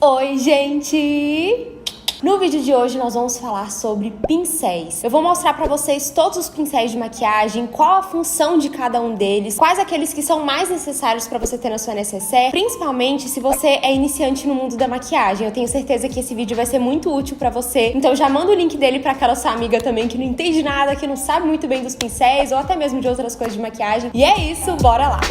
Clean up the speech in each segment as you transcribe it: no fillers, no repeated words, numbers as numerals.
Oi, gente! No vídeo de hoje nós vamos falar sobre pincéis. Eu vou mostrar pra vocês todos os pincéis de maquiagem, qual a função de cada um deles, quais aqueles que são mais necessários pra você ter na sua necessaire, principalmente se você é iniciante no mundo da maquiagem. Eu tenho certeza que esse vídeo vai ser muito útil pra você, então já manda o link dele pra aquela sua amiga também que não entende nada, que não sabe muito bem dos pincéis ou até mesmo de outras coisas de maquiagem. E é isso, bora lá!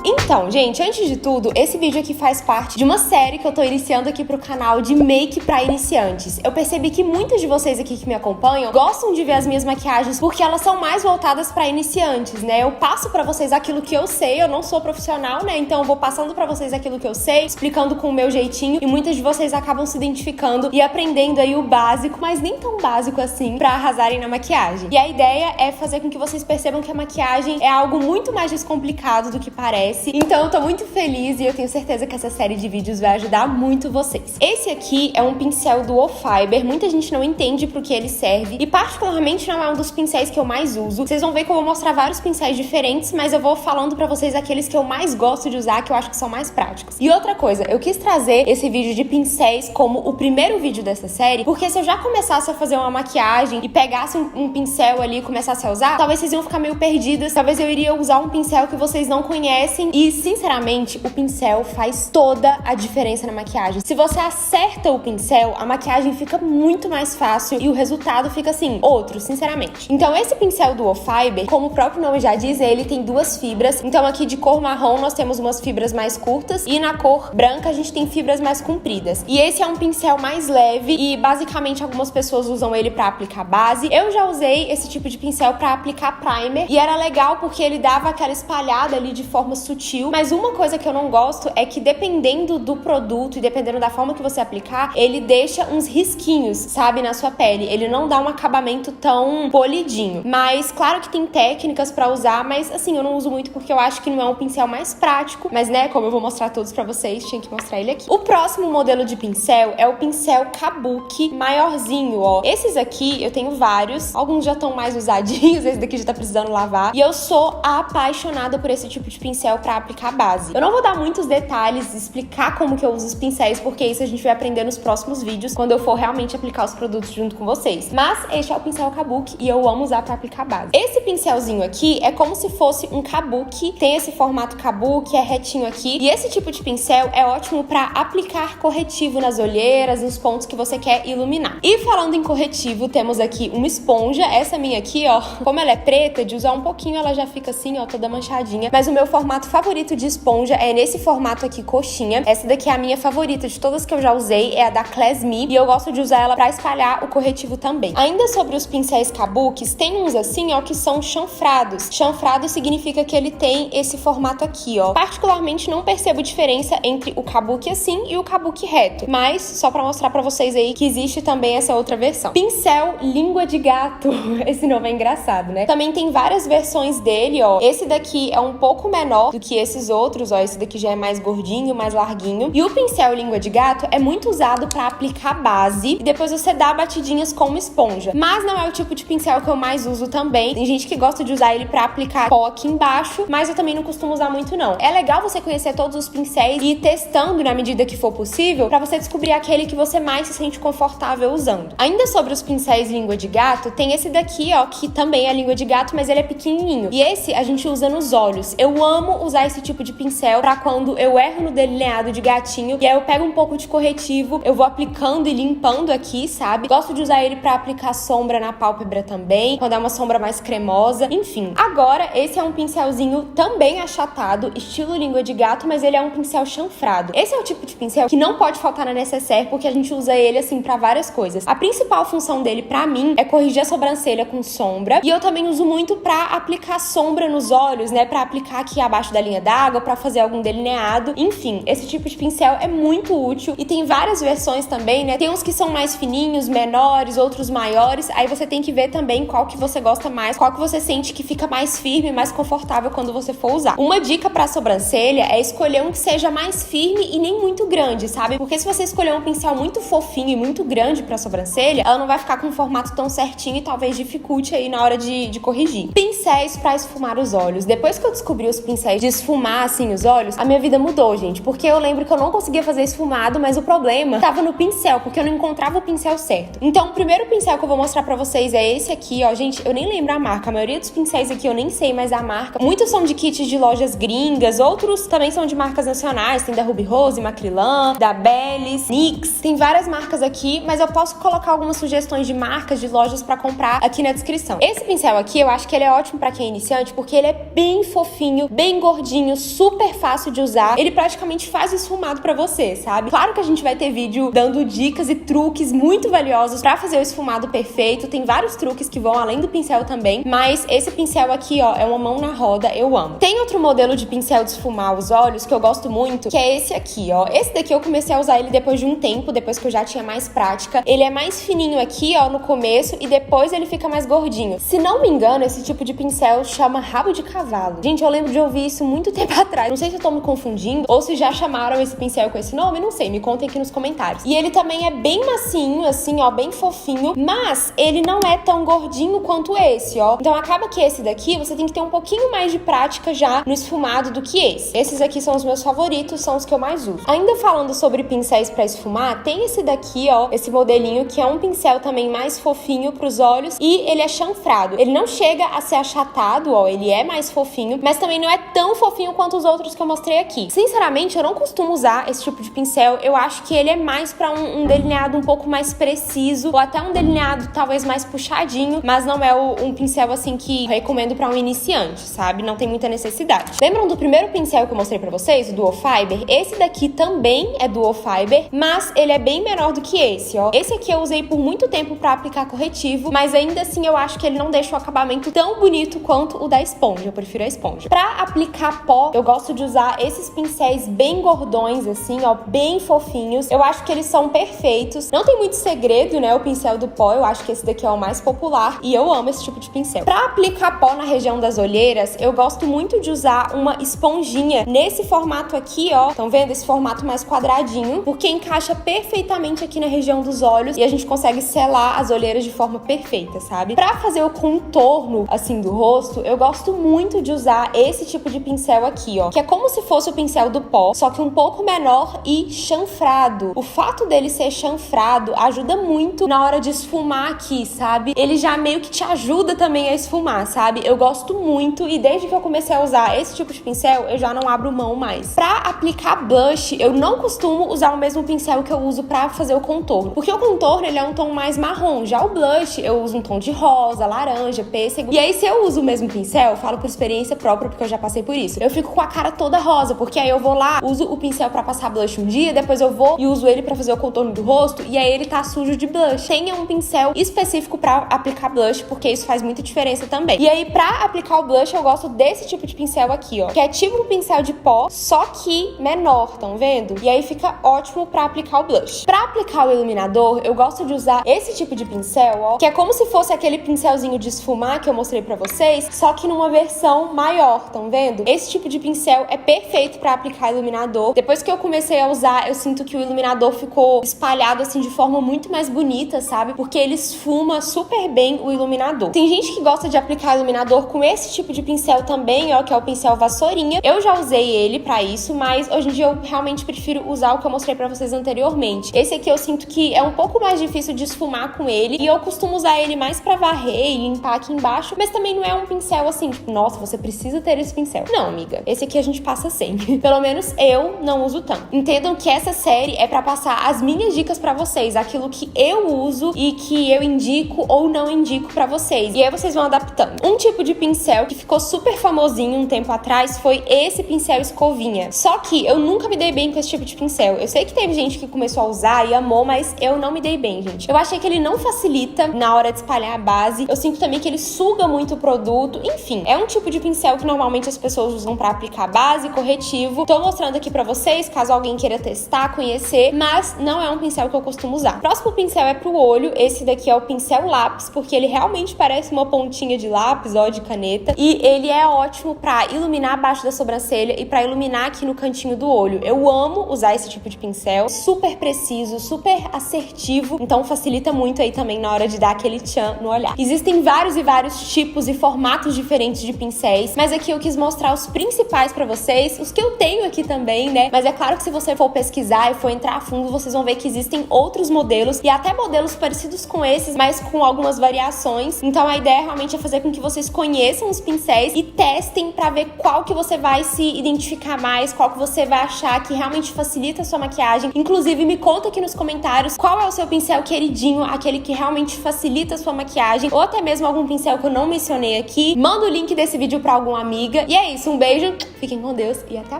Então, gente, antes de tudo, esse vídeo aqui faz parte de uma série que eu tô iniciando aqui pro canal de make pra iniciantes. Eu percebi que muitos de vocês aqui que me acompanham gostam de ver as minhas maquiagens porque elas são mais voltadas pra iniciantes, né? Eu passo pra vocês aquilo que eu sei, eu não sou profissional, né? Então eu vou passando pra vocês aquilo que eu sei, explicando com o meu jeitinho, e muitas de vocês acabam se identificando e aprendendo aí o básico, mas nem tão básico assim, pra arrasarem na maquiagem. E a ideia é fazer com que vocês percebam que a maquiagem é algo muito mais descomplicado do que parece. Então eu tô muito feliz e eu tenho certeza que essa série de vídeos vai ajudar muito vocês. Esse aqui é um pincel Duo Fiber, muita gente não entende pro que ele serve e particularmente não é um dos pincéis que eu mais uso. Vocês vão ver que eu vou mostrar vários pincéis diferentes, mas eu vou falando pra vocês aqueles que eu mais gosto de usar, que eu acho que são mais práticos. E outra coisa, eu quis trazer esse vídeo de pincéis como o primeiro vídeo dessa série, porque se eu já começasse a fazer uma maquiagem e pegasse um pincel ali e começasse a usar, talvez vocês iam ficar meio perdidas, talvez eu iria usar um pincel que vocês não conhecem e, sinceramente, o pincel faz toda a diferença na maquiagem. Se você acerta o pincel, a maquiagem fica muito mais fácil e o resultado fica assim, outro, sinceramente. Então esse pincel Duo Fiber, como o próprio nome já diz, ele tem duas fibras. Então aqui de cor marrom nós temos umas fibras mais curtas e na cor branca a gente tem fibras mais compridas. E esse é um pincel mais leve e basicamente algumas pessoas usam ele pra aplicar base. Eu já usei esse tipo de pincel pra aplicar primer e era legal porque ele dava aquela espalhada ali de forma sutil. Mas uma coisa que eu não gosto é que dependendo do produto e dependendo da forma que você aplicar, ele deixa uns risquinhos, sabe, na sua pele. Ele não dá um acabamento tão polidinho. Mas claro que tem técnicas pra usar, mas assim, eu não uso muito porque eu acho que não é um pincel mais prático. Mas né, como eu vou mostrar todos pra vocês, tinha que mostrar ele aqui. O próximo modelo de pincel é o pincel Kabuki maiorzinho, ó. Esses aqui eu tenho vários, alguns já estão mais usadinhos, esse daqui já tá precisando lavar. E eu sou apaixonada por esse tipo de pincel pra aplicar base. Eu não vou dar muitos detalhes, explicar como que eu uso os pincéis, porque isso a gente vai aprender nos próximos vídeos, quando eu for realmente aplicar os produtos junto com vocês. Mas este é o pincel Kabuki e eu amo usar pra aplicar base. Esse pincelzinho aqui é como se fosse um Kabuki, tem esse formato Kabuki, é retinho aqui, e esse tipo de pincel é ótimo pra aplicar corretivo nas olheiras, nos pontos que você quer iluminar. E falando em corretivo, temos aqui uma esponja, essa minha aqui, ó, como ela é preta, de usar um pouquinho ela já fica assim, ó, toda manchadinha, mas o meu formato favorito de esponja é nesse formato aqui, coxinha. Essa daqui é a minha favorita de todas que eu já usei, é a da Class Me, e eu gosto de usar ela pra espalhar o corretivo também. Ainda sobre os pincéis Kabukis, tem uns assim, ó, que são chanfrados. Chanfrado significa que ele tem esse formato aqui, ó. Particularmente não percebo diferença entre o Kabuki assim e o Kabuki reto, mas só pra mostrar pra vocês aí que existe também essa outra versão. Pincel língua de gato. Esse nome é engraçado, né? Também tem várias versões dele, ó. Esse daqui é um pouco menor do que esses outros, ó, esse daqui já é mais gordinho, mais larguinho. E o pincel língua de gato é muito usado pra aplicar base e depois você dá batidinhas com uma esponja. Mas não é o tipo de pincel que eu mais uso também. Tem gente que gosta de usar ele pra aplicar pó aqui embaixo, mas eu também não costumo usar muito não. É legal você conhecer todos os pincéis e ir testando na medida que for possível pra você descobrir aquele que você mais se sente confortável usando. Ainda sobre os pincéis língua de gato, tem esse daqui, ó, que também é língua de gato, mas ele é pequenininho. E esse a gente usa nos olhos. Eu amo usar esse tipo de pincel pra quando eu erro no delineado de gatinho e aí eu pego um pouco de corretivo, eu vou aplicando e limpando aqui, sabe? Gosto de usar ele pra aplicar sombra na pálpebra também, quando é uma sombra mais cremosa, enfim. Agora, esse é um pincelzinho também achatado, estilo língua de gato, mas ele é um pincel chanfrado. Esse é o tipo de pincel que não pode faltar na necessaire, porque a gente usa ele, assim, pra várias coisas. A principal função dele, pra mim, é corrigir a sobrancelha com sombra, e eu também uso muito pra aplicar sombra nos olhos, né? Pra aplicar aqui abaixo da linha d'água, pra fazer algum delineado. Enfim, esse tipo de pincel é muito útil e tem várias versões também, né? Tem uns que são mais fininhos, menores, outros maiores. Aí você tem que ver também qual que você gosta mais, qual que você sente que fica mais firme, mais confortável quando você for usar. Uma dica pra sobrancelha é escolher um que seja mais firme e nem muito grande, sabe? Porque se você escolher um pincel muito fofinho e muito grande pra sobrancelha, ela não vai ficar com um formato tão certinho e talvez dificulte aí na hora de corrigir. Pincéis pra esfumar os olhos. Depois que eu descobri os pincéis de esfumar esfumar, assim, os olhos, a minha vida mudou, gente. Porque eu lembro que eu não conseguia fazer esfumado, mas o problema tava no pincel, porque eu não encontrava o pincel certo. Então, o primeiro pincel que eu vou mostrar pra vocês é esse aqui, ó. Gente, eu nem lembro a marca. A maioria dos pincéis aqui eu nem sei mais a marca. Muitos são de kits de lojas gringas, outros também são de marcas nacionais. Tem da Ruby Rose, Macrylan, da Bellis, NYX. Tem várias marcas aqui, mas eu posso colocar algumas sugestões de marcas, de lojas pra comprar aqui na descrição. Esse pincel aqui, eu acho que ele é ótimo pra quem é iniciante, porque ele é bem fofinho, bem gordinho, super fácil de usar. Ele praticamente faz o esfumado pra você, sabe? Claro que a gente vai ter vídeo dando dicas e truques muito valiosos pra fazer o esfumado perfeito. Tem vários truques que vão além do pincel também, mas esse pincel aqui, ó, é uma mão na roda, eu amo. Tem outro modelo de pincel de esfumar os olhos que eu gosto muito, que é esse aqui, ó. Esse daqui eu comecei a usar ele depois de um tempo, depois que eu já tinha mais prática. Ele é mais fininho aqui, ó, no começo, e depois ele fica mais gordinho. Se não me engano, esse tipo de pincel chama rabo de cavalo. Gente, eu lembro de ouvir isso muito tempo atrás. Não sei se eu tô me confundindo ou se já chamaram esse pincel com esse nome, não sei. Me contem aqui nos comentários. E ele também é bem macinho, assim, ó, bem fofinho, mas ele não é tão gordinho quanto esse, ó. Então acaba que esse daqui, você tem que ter um pouquinho mais de prática já no esfumado do que esse. Esses aqui são os meus favoritos, são os que eu mais uso. Ainda falando sobre pincéis pra esfumar, tem esse daqui, ó, esse modelinho, que é um pincel também mais fofinho pros olhos e ele é chanfrado. Ele não chega a ser achatado, ó, ele é mais fofinho, mas também não é tão fofinho quanto os outros que eu mostrei aqui. Sinceramente, eu não costumo usar esse tipo de pincel, eu acho que ele é mais pra um delineado um pouco mais preciso, ou até um delineado talvez mais puxadinho, mas não é um pincel assim que eu recomendo pra um iniciante, sabe? Não tem muita necessidade. Lembram do primeiro pincel que eu mostrei pra vocês, o Duo Fiber? Esse daqui também é Duo Fiber, mas ele é bem menor do que esse, ó. Esse aqui eu usei por muito tempo pra aplicar corretivo, mas ainda assim eu acho que ele não deixa o acabamento tão bonito quanto o da esponja. Eu prefiro a esponja. Pra aplicar pó, eu gosto de usar esses pincéis bem gordões, assim, ó, bem fofinhos. Eu acho que eles são perfeitos. Não tem muito segredo, né, o pincel do pó. Eu acho que esse daqui é o mais popular e eu amo esse tipo de pincel. Pra aplicar pó na região das olheiras, eu gosto muito de usar uma esponjinha nesse formato aqui, ó. Estão vendo? Esse formato mais quadradinho, porque encaixa perfeitamente aqui na região dos olhos e a gente consegue selar as olheiras de forma perfeita, sabe? Pra fazer o contorno, assim, do rosto, eu gosto muito de usar esse tipo de pincel aqui, ó, que é como se fosse o pincel do pó, só que um pouco menor e chanfrado. O fato dele ser chanfrado ajuda muito na hora de esfumar aqui, sabe? Ele já meio que te ajuda também a esfumar, sabe? Eu gosto muito e desde que eu comecei a usar esse tipo de pincel, eu já não abro mão mais. Pra aplicar blush, eu não costumo usar o mesmo pincel que eu uso pra fazer o contorno, porque o contorno, ele é um tom mais marrom. Já o blush, eu uso um tom de rosa, laranja, pêssego. E aí, se eu uso o mesmo pincel, eu falo por experiência própria, porque eu já passei por isso, eu fico com a cara toda rosa, porque aí eu vou lá, uso o pincel pra passar blush um dia, depois eu vou e uso ele pra fazer o contorno do rosto, e aí ele tá sujo de blush. Tenha um pincel específico pra aplicar blush, porque isso faz muita diferença também. E aí, pra aplicar o blush, eu gosto desse tipo de pincel aqui, ó, que é tipo um pincel de pó, só que menor, estão vendo? E aí fica ótimo pra aplicar o blush. Pra aplicar o iluminador, eu gosto de usar esse tipo de pincel, ó, que é como se fosse aquele pincelzinho de esfumar que eu mostrei pra vocês, só que numa versão maior, estão vendo? Esse tipo de pincel é perfeito pra aplicar iluminador. Depois que eu comecei a usar, eu sinto que o iluminador ficou espalhado assim de forma muito mais bonita, sabe? Porque ele esfuma super bem o iluminador. Tem gente que gosta de aplicar iluminador com esse tipo de pincel também, ó, que é o pincel vassourinha. Eu já usei ele pra isso, mas hoje em dia eu realmente prefiro usar o que eu mostrei pra vocês anteriormente. Esse aqui eu sinto que é um pouco mais difícil de esfumar com ele, e eu costumo usar ele mais pra varrer e limpar aqui embaixo, mas também não é um pincel assim, tipo, nossa, você precisa ter esse pincel. Não, amiga, esse aqui a gente passa sempre. Pelo menos eu não uso tanto. Entendam que essa série é pra passar as minhas dicas pra vocês, aquilo que eu uso e que eu indico ou não indico pra vocês. E aí vocês vão adaptando. Um tipo de pincel que ficou super famosinho um tempo atrás foi esse pincel escovinha. Só que eu nunca me dei bem com esse tipo de pincel. Eu sei que teve gente que começou a usar e amou, mas eu não me dei bem, gente. Eu achei que ele não facilita na hora de espalhar a base. Eu sinto também que ele suga muito o produto. Enfim, é um tipo de pincel que normalmente as pessoas usam pra aplicar base, corretivo. Tô mostrando aqui pra vocês, caso alguém queira testar, conhecer, mas não é um pincel que eu costumo usar. O próximo pincel é pro olho. Esse daqui é o pincel lápis, porque ele realmente parece uma pontinha de lápis, ó, de caneta. E ele é ótimo pra iluminar abaixo da sobrancelha e pra iluminar aqui no cantinho do olho. Eu amo usar esse tipo de pincel. Super preciso, super assertivo. Então facilita muito aí também na hora de dar aquele tchan no olhar. Existem vários e vários tipos e formatos diferentes de pincéis, mas aqui eu quis mostrar os principais pra vocês, os que eu tenho aqui também, né? Mas é claro que se você for pesquisar e for entrar a fundo, vocês vão ver que existem outros modelos e até modelos parecidos com esses, mas com algumas variações. Então a ideia realmente é fazer com que vocês conheçam os pincéis e testem pra ver qual que você vai se identificar mais, qual que você vai achar que realmente facilita a sua maquiagem. Inclusive, me conta aqui nos comentários qual é o seu pincel queridinho, aquele que realmente facilita a sua maquiagem, ou até mesmo algum pincel que eu não mencionei aqui. Manda o link desse vídeo pra alguma amiga. E é isso, um beijo, fiquem com Deus e até a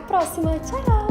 próxima. Tchau!